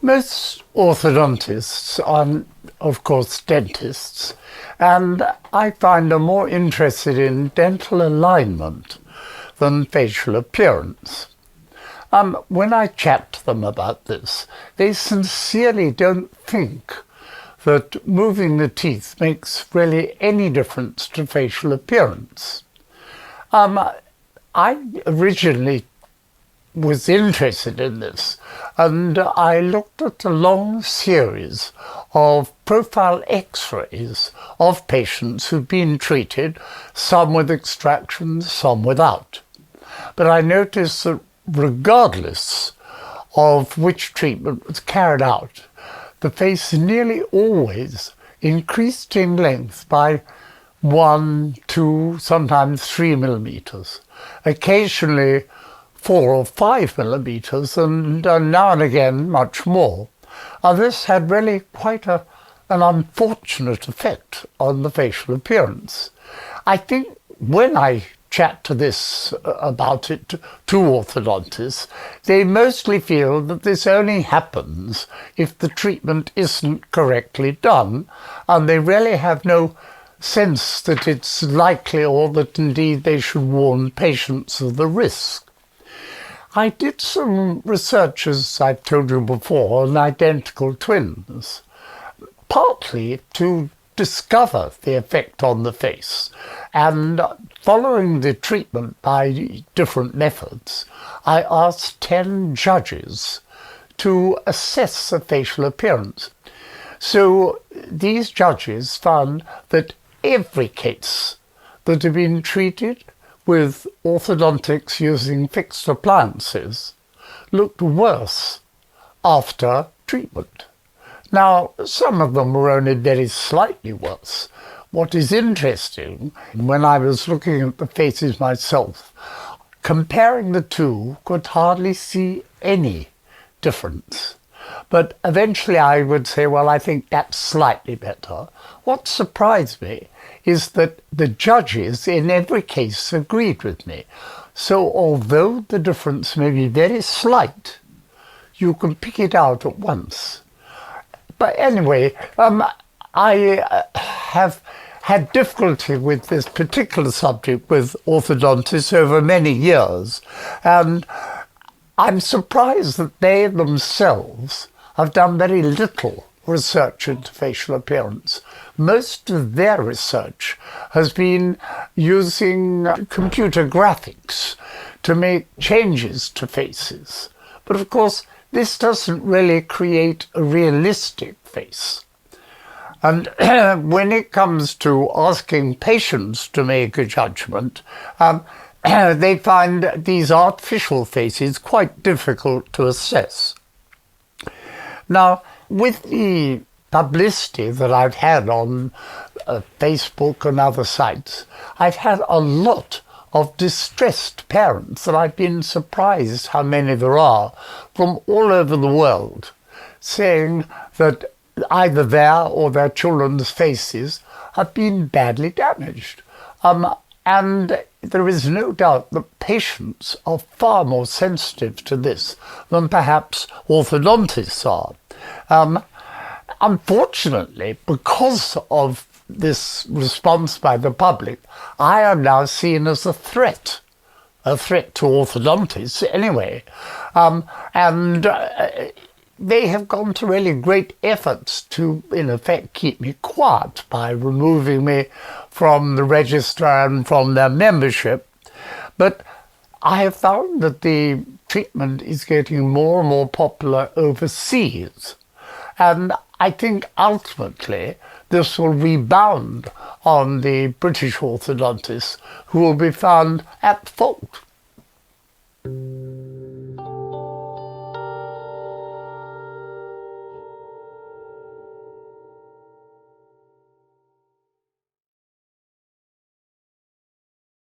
Most orthodontists are, of course, dentists, and I find them more interested in dental alignment than facial appearance. When I chat to them about this, they sincerely don't think that moving the teeth makes really any difference to facial appearance. I originally was interested in this, and I looked at a long series of profile x-rays of patients who'd been treated, some with extractions, some without. But I noticed that regardless of which treatment was carried out, the face nearly always increased in length by 1, 2, sometimes 3 millimeters, occasionally 4 or 5 millimeters, and now and again much more. This had really quite an unfortunate effect on the facial appearance. I think when I chat about it to orthodontists, they mostly feel that this only happens if the treatment isn't correctly done, and they really have no sense that it's likely or that indeed they should warn patients of the risk. I did some research, as I've told you before, on identical twins, partly to discover the effect on the face, and following the treatment by different methods, I asked 10 judges to assess the facial appearance. So these judges found that every case that had been treated with orthodontics using fixed appliances looked worse after treatment. Now, some of them were only very slightly worse. What is interesting, when I was looking at the faces myself, comparing the two, could hardly see any difference. But eventually I would say, well, I think that's slightly better. What surprised me is that the judges in every case agreed with me. So although the difference may be very slight, you can pick it out at once. But anyway, I have had difficulty with this particular subject with orthodontists over many years, and I'm surprised that they themselves have done very little research into facial appearance. Most of their research has been using computer graphics to make changes to faces. But of course, this doesn't really create a realistic face. And when it comes to asking patients to make a judgment, they find these artificial faces quite difficult to assess. Now, with the publicity that I've had on Facebook and other sites, I've had a lot of distressed parents, and I've been surprised how many there are from all over the world, saying that either their or their children's faces have been badly damaged. And there is no doubt that patients are far more sensitive to this than perhaps orthodontists are. Unfortunately, because of this response by the public, I am now seen as a threat to orthodontists anyway. They have gone to really great efforts to, in effect, keep me quiet by removing me from the register and from their membership. But I have found that the treatment is getting more and more popular overseas. And I think ultimately this will rebound on the British orthodontists, who will be found at fault.